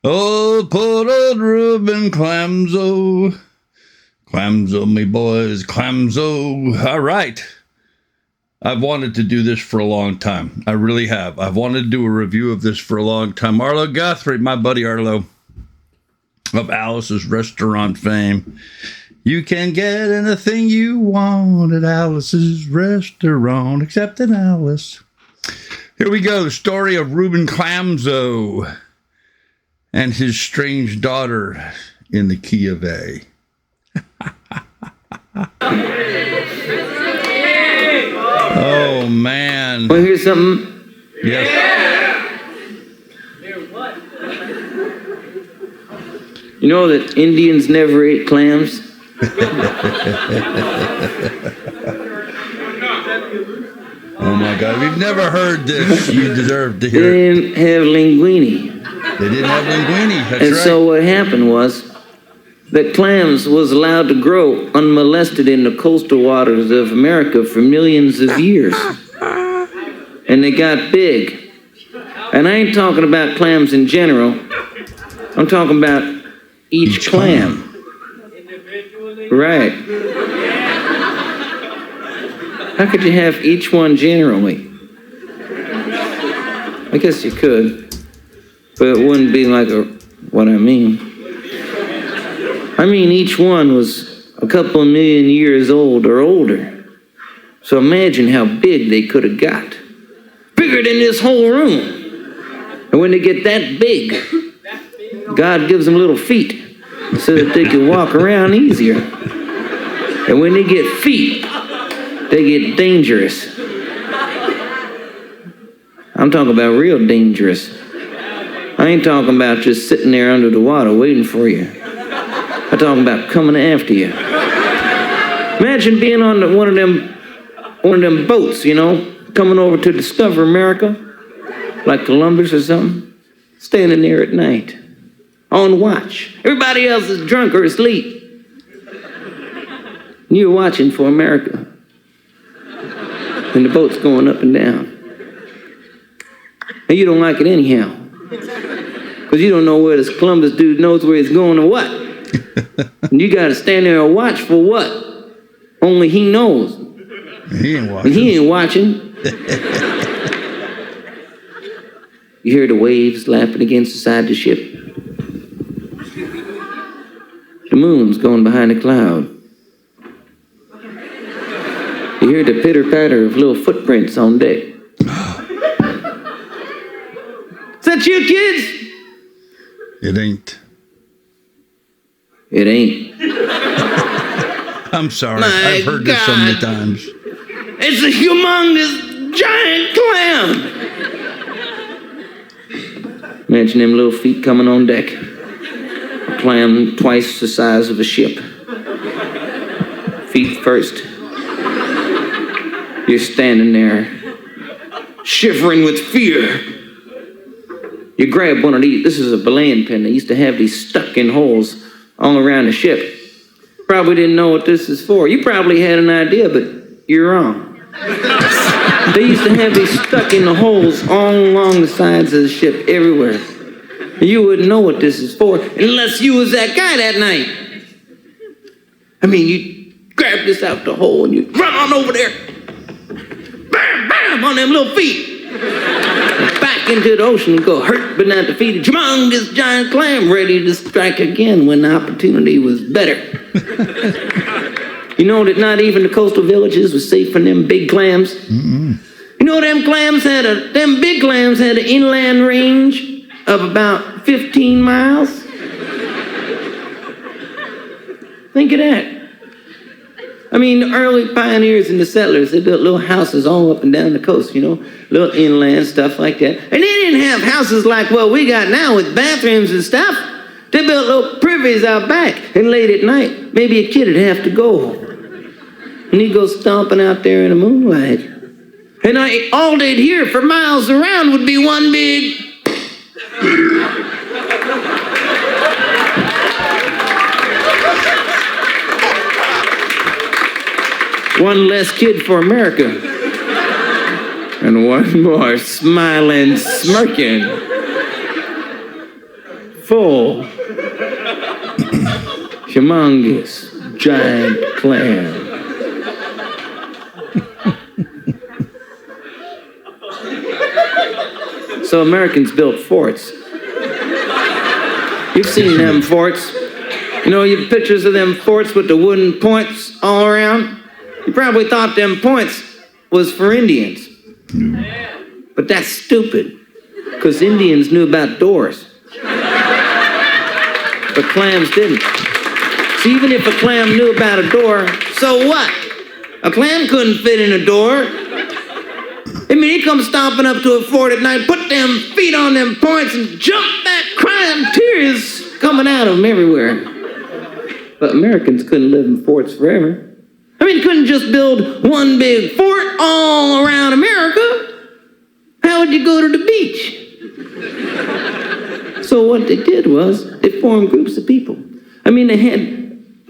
Oh, poor old Reuben Clamzo. Clamzo, me boys, Clamzo. All right. I've wanted to do this for a long time. I really have. I've wanted to do a review of this for a long time. Arlo Guthrie, my buddy Arlo, of Alice's restaurant fame. You can get anything you want at Alice's restaurant, except in Alice. Here we go. The story of Reuben Clamzo and his strange daughter in the key of A. Oh, man. Want to hear something? Yes. You know that Indians never ate clams? Oh, my God. If you've never heard this, you deserve to hear it. They didn't have linguine. They didn't have linguine. That's And right. so what happened was that clams was allowed to grow unmolested in the coastal waters of America for millions of years. And they got big. And I ain't talking about clams in general. I'm talking about each clam. Right. How could you have each one generally? I guess you could, but it wouldn't be like what I mean. I mean, each one was a couple of million years old or older. So imagine how big they could have got. Bigger than this whole room. And when they get that big, God gives them little feet so that they can walk around easier. And when they get feet, they get dangerous. I'm talking about real dangerous. I ain't talking about just sitting there under the water waiting for you. I'm talking about coming after you. Imagine being on one of them boats, you know, coming over to discover America, like Columbus or something, standing there at night, on watch. Everybody else is drunk or asleep. And you're watching for America. And the boat's going up and down. And you don't like it anyhow. Because you don't know where this Columbus dude knows where he's going or what. And you got to stand there and watch for what? Only he knows. He ain't watching. And he ain't watching. You hear the waves lapping against the side of the ship. The moon's going behind a cloud. You hear the pitter-patter of little footprints on deck. Is that you, kids? It ain't. It ain't. I'm sorry. My I've heard this so many God. times. It's a humongous giant clam. Imagine them little feet coming on deck. A clam twice the size of a ship. Feet first. You're standing there, shivering with fear. You grab one of these. This is a belaying pin. They used to have these stuck in holes all around the ship. Probably didn't know what this is for. You probably had an idea, but you're wrong. They used to have these stuck in the holes all along the sides of the ship, everywhere. You wouldn't know what this is for unless you was that guy that night. I mean, you grab this out the hole and you run on over there. Bam, bam, on them little feet. Back into the ocean and go hurt but not defeated. Humongous giant clam ready to strike again when the opportunity was better. You know that not even the coastal villages was safe from them big clams? Mm-mm. You know them big clams had an inland range of about 15 miles? Think of that. I mean, the early pioneers and the settlers, they built little houses all up and down the coast, you know, little inland stuff like that. And they didn't have houses like what we got now with bathrooms and stuff. They built little privies out back, and late at night, maybe a kid would have to go. And he'd go stomping out there in the moonlight. And all they'd hear for miles around would be one big... One less kid for America. And And one more, smiling, smirking. Full, humongous, giant clam. So Americans built forts. You've seen them forts. You know, you have pictures of them forts with the wooden points all around. You probably thought them points was for Indians. But that's stupid, because Indians knew about doors. But clams didn't. So even if a clam knew about a door, so what? A clam couldn't fit in a door. I mean, he comes stomping up to a fort at night, put them feet on them points and jump that crying, tears coming out of them everywhere. But Americans couldn't live in forts forever. I mean, you couldn't just build one big fort all around America. How would you go to the beach? So what they did was they formed groups of people. I mean, they had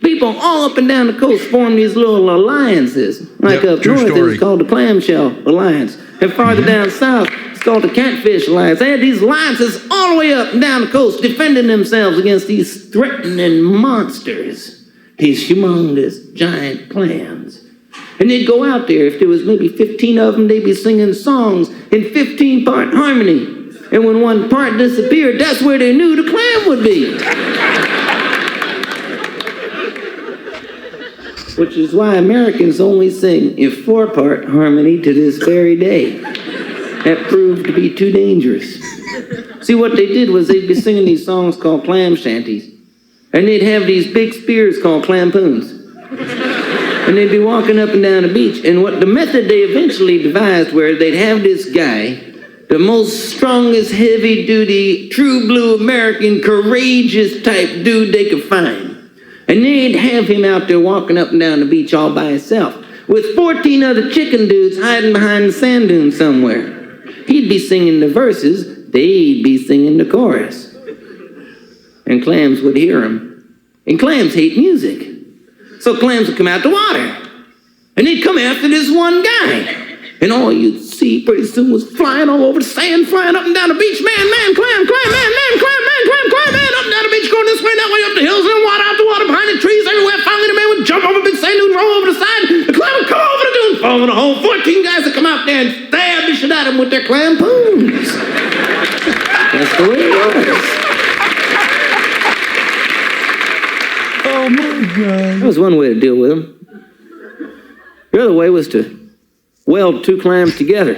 people all up and down the coast form these little alliances. Like up north, it's called the Clamshell Alliance. And farther down south, it's called the Catfish Alliance. They had these alliances all the way up and down the coast, defending themselves against these threatening monsters, these humongous giant clams. And they'd go out there. If there was maybe 15 of them, they'd be singing songs in 15-part harmony. And when one part disappeared, that's where they knew the clam would be. Which is why Americans only sing in 4-part harmony to this very day. That proved to be too dangerous. See, what they did was they'd be singing these songs called clam shanties. And they'd have these big spears called clampoons. And they'd be walking up and down the beach. And what the method they eventually devised where they'd have this guy, the most strongest, heavy-duty, true blue American, courageous type dude they could find. And they'd have him out there walking up and down the beach all by himself with 14 other chicken dudes hiding behind the sand dunes somewhere. He'd be singing the verses, they'd be singing the chorus. And clams would hear him. And clams hate music. So clams would come out the water. And they'd come after this one guy. And all you'd see pretty soon was flying all over the sand, flying up and down the beach. Man, clam, man, up and down the beach, going this way, that way, up the hills, and then water out the water, behind the trees, everywhere. Finally, the man would jump over a big sand dune, roll over the side. The clam would come over the dune, fall in the hole. 14 guys would come out there and stab the shit at him with their clampoons. That's the way it was. Oh, my God. That was one way to deal with them. The other way was to weld 2 clams together.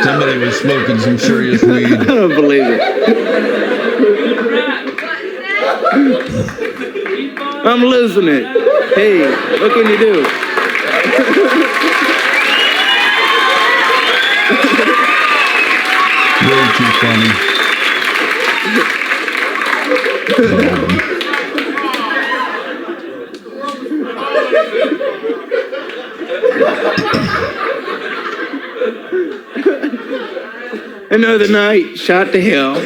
Somebody was smoking some serious weed. I don't believe it. I'm losing it. Hey, what can you do? Way too funny. Another night, shot to hell. I've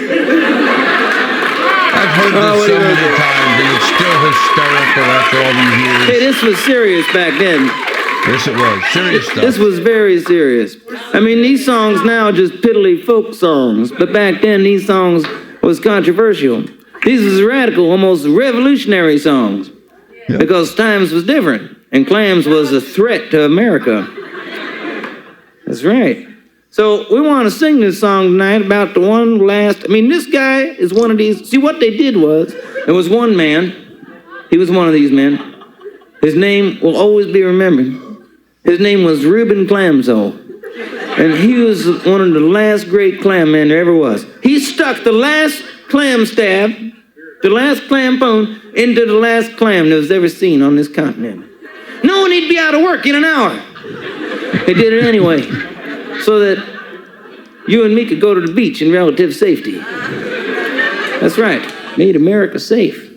heard this so many times, and it's still hysterical after all these years. Hey, this was serious back then. Yes, it was. Serious stuff. This was very serious. I mean, these songs now are just piddly folk songs, but back then these songs was controversial. These was radical, almost revolutionary songs, because times was different, and clams was a threat to America. That's right. So we want to sing this song tonight about the one last, I mean, this guy is one of these, see what they did was, there was one man, he was one of these men, his name will always be remembered. His name was Reuben Clamzo, and he was one of the last great clam men there ever was. He stuck the last clam stab, the last clampoon, into the last clam that was ever seen on this continent. Knowing he'd be out of work in an hour. They did it anyway, so that you and me could go to the beach in relative safety. That's right, made America safe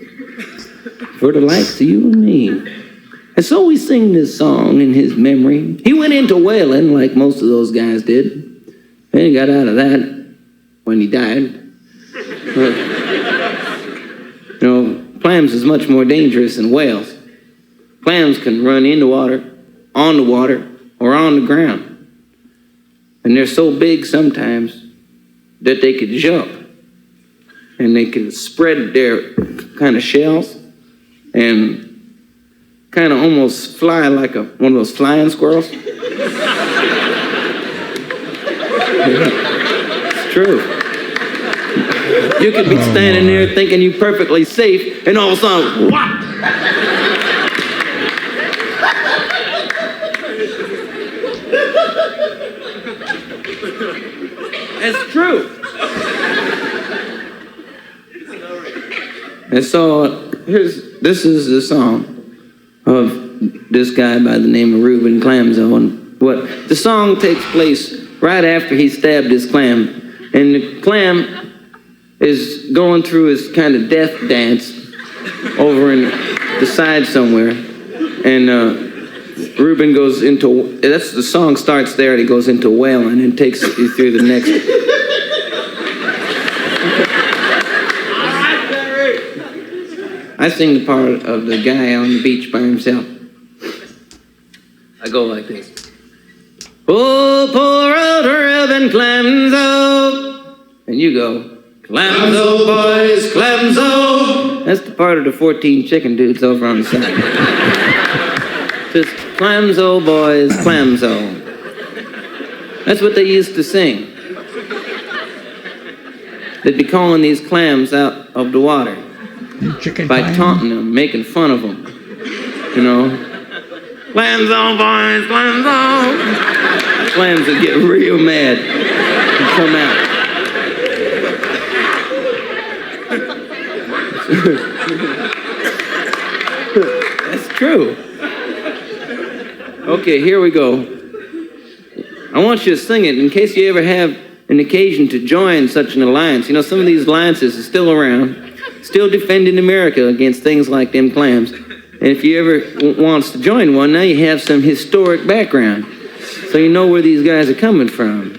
for the likes of you and me. And so we sing this song in his memory. He went into whaling like most of those guys did. And he got out of that when he died. You know, clams is much more dangerous than whales. Clams can run in the water, on the water, or on the ground. And they're so big sometimes that they could jump. And they can spread their kind of shells and kind of almost fly like one of those flying squirrels. It's true. You could be standing there thinking you're perfectly safe, and all of a sudden, whop! It's true. And so this is the song of this guy by the name of Reuben Clamzo. And the song takes place right after he stabbed his clam. And the clam is going through his kind of death dance over in the side somewhere. And Reuben goes into, the song starts there and he goes into wailing and takes you through the next. I sing the part of the guy on the beach by himself. I go like this. Oh, poor old Reuben Clamzo. And you go, Clamzo, boys, Clamzo. That's the part of the 14 chicken dudes over on the side. Just Clamzo, boys, Clamzo. That's what they used to sing. They'd be calling these clams out of the water. By taunting them, making fun of them. You know? Clamzo, boys, Clamzo. Clams would get real mad and come out. That's true. Okay, here we go. I want you to sing it in case you ever have an occasion to join such an alliance. You know, some of these alliances are still around, still defending America against things like them clams. And if you ever wants to join one, now you have some historic background. So you know where these guys are coming from.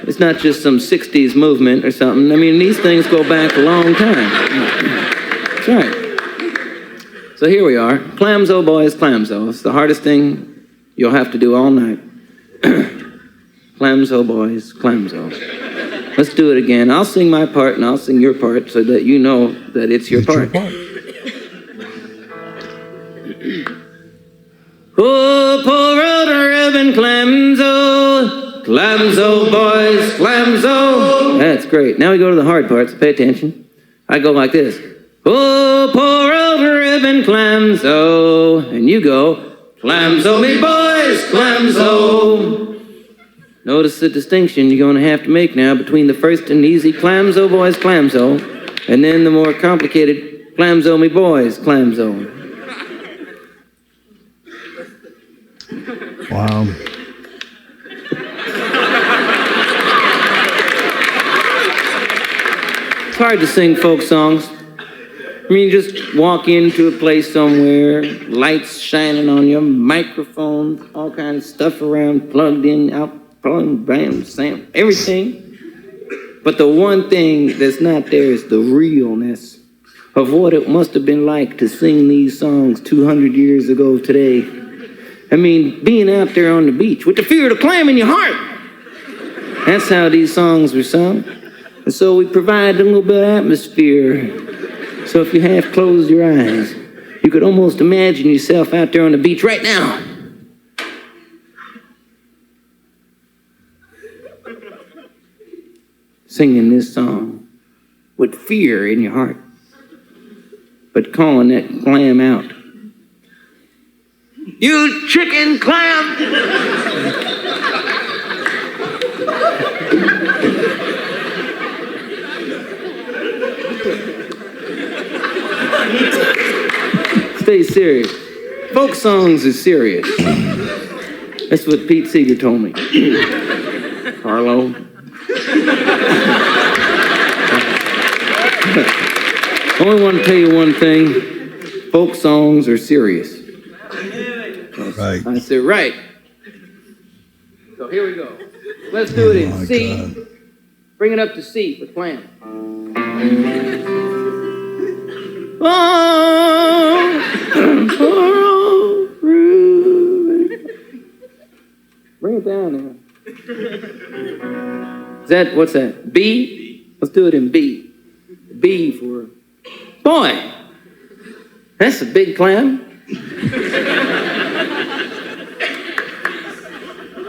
It's not just some 60s movement or something. I mean, these things go back a long time. That's right. So here we are. Clamzo, boys, Clamzo. It's the hardest thing you'll have to do all night. Clamzo, boys, Clamzo. Let's do it again. I'll sing my part and I'll sing your part so that you know that it's your part. Oh, poor old Reuben Clamzo. Clamzo, boys, Clamzo. That's great. Now we go to the hard parts. Pay attention. I go like this. Oh, poor old Reuben Clamzo. And you go, Clamzo, me boys, Clamzo. Notice the distinction you're going to have to make now between the first and easy Clamzo, boys, Clamzo, and then the more complicated Clamzo, me boys, Clamzo. Wow. It's hard to sing folk songs. I mean, you just walk into a place somewhere, lights shining on your microphone, all kinds of stuff around, plugged in, out, plugged, bam, sam, everything. But the one thing that's not there is the realness of what it must have been like to sing these songs 200 years ago today. I mean, being out there on the beach with the fear of the clam in your heart. That's how these songs were sung. And so we provide a little bit of atmosphere. So if you half closed your eyes, you could almost imagine yourself out there on the beach right now. Singing this song with fear in your heart, but calling that clam out. You chicken clam! Stay serious. Folk songs is serious. That's what Pete Seeger told me. Harlow. I only want to tell you one thing. Folk songs are serious. Right. I said, right. So here we go. Let's do it in C. God. Bring it up to C for clam. Oh, Reuben. Bring it down now. Is that, what's that? B? Let's do it in B. B for, boy, that's a big clam.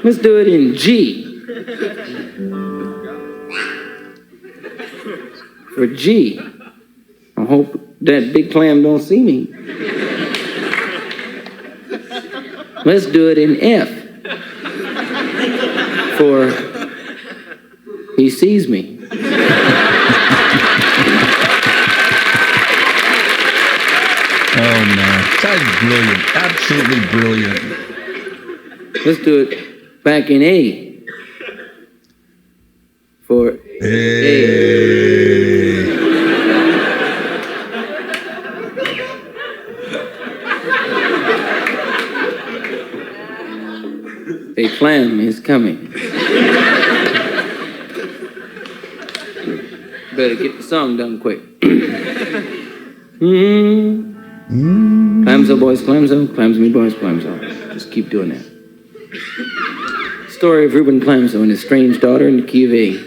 Let's do it in G. For G. I hope that big clam don't see me. Let's do it in F. For he sees me. Oh, man. That's brilliant. Absolutely brilliant. Let's do it back in A. For Hey. a clam is coming. Better get the song done quick. Clamzo boys, Clamzo, clams me boys, Clamzo. Just keep doing that. Story of Reuben Clamzo and his strange daughter in the key of A.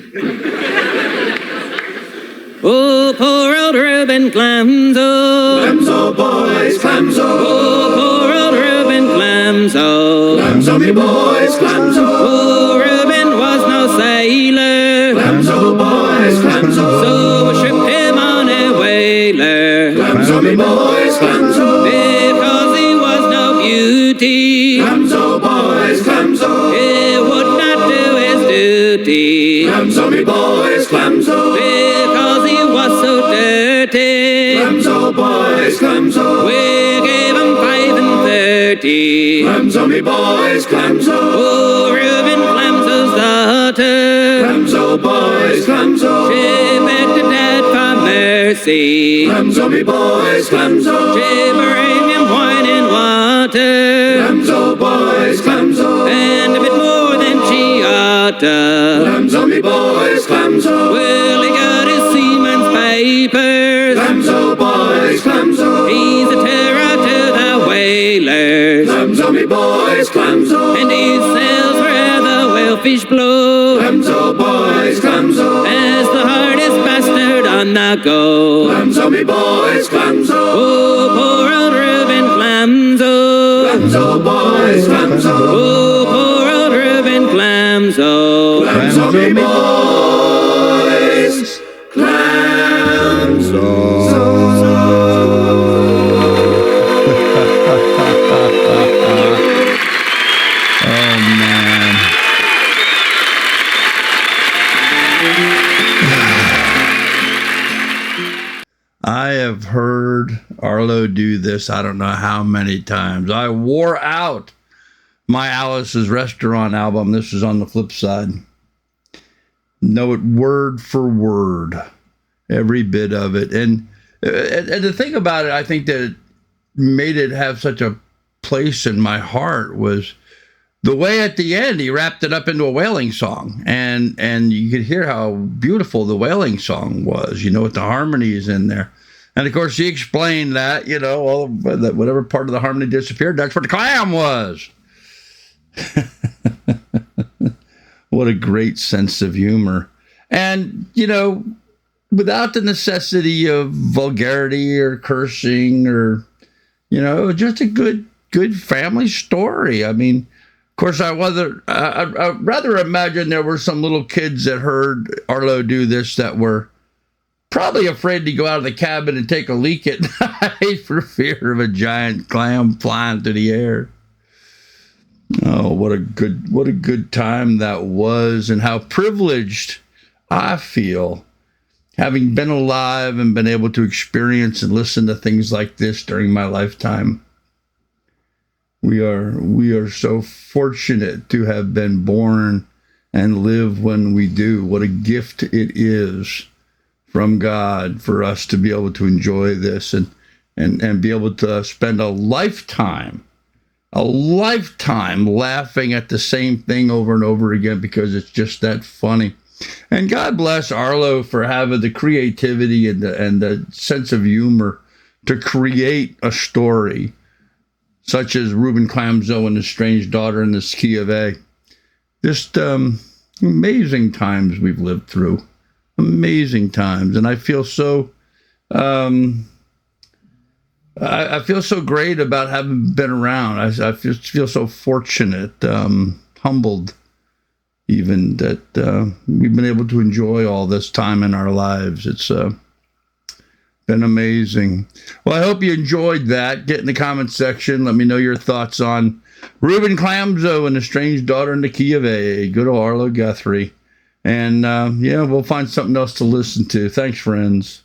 Oh, poor old Reuben Clamzo. Clamzo boys, Clamzo. Oh, poor old Reuben Clamzo. Clamzo me boys, Clamzo. Oh, Reuben was no sailor. Clamzo boys, Clamzo. So we shipped him on a whaler. Clamzo me boys, Clamzo. Because he was no beauty. Clamzo boys, Clamzo. He would not do his duty. Clamzo me boys, Clamzo. Because he was so dirty. Clamzo boys, Clamzo. We gave him 5 and 30. Clamzo me boys, Clamzo. Oh, Reuben Clamzo's daughter. Clamzo boys, Clamzo. She begged her dad for mercy. Clamzo me boys, Clamzo. She bring him wine and water. Clamzo boys, Clamzo. And a bit more than she oughta. Clamzo me boys, Clamzo. Well, he got his seaman's papers. Clamzo boys, Clamzo. He's a terror to the whalers. Clamzo me boys, Clamzo. And he sails where the whalefish blow. Clamzo boys, Clamzo. As the hardest bastard on the go. Clamzo me boys, Clamzo. Oh, poor old Reuben Clamzo. Clamzo boys, Clamzo. Oh, poor old Reuben Clamzo. Clamzo me boys, Clamzo. Oh, man. I have heard Arlo do this I don't know how many times. I wore out my Alice's Restaurant album. This is on the flip side. Know it word for word, every bit of it. And the thing about it, I think that made it have such a place in my heart was the way at the end he wrapped it up into a wailing song, and you could hear how beautiful the wailing song was, you know, with the harmonies in there. And of course he explained that, you know, all that whatever part of the harmony disappeared, that's where the clam was. What a great sense of humor. And, you know, without the necessity of vulgarity or cursing or, you know, just a good family story. I mean, of course, I'd rather imagine there were some little kids that heard Arlo do this that were probably afraid to go out of the cabin and take a leak at night for fear of a giant clam flying through the air. Oh, what a good time that was, and how privileged I feel having been alive and been able to experience and listen to things like this during my lifetime. We are so fortunate to have been born and live when we do. What a gift it is from God for us to be able to enjoy this and be able to spend a lifetime laughing at the same thing over and over again because it's just that funny. And God bless Arlo for having the creativity and the sense of humor to create a story such as Reuben Clamzo and His Strange Daughter in the Key of A. Just amazing times we've lived through. Amazing times. And I feel so I feel so great about having been around. I feel so fortunate, humbled even, that we've been able to enjoy all this time in our lives. It's been amazing. Well, I hope you enjoyed that. Get in the comment section. Let me know your thoughts on Reuben Clamzo and A Strange Daughter in the Key of A. Good old Arlo Guthrie. And, we'll find something else to listen to. Thanks, friends.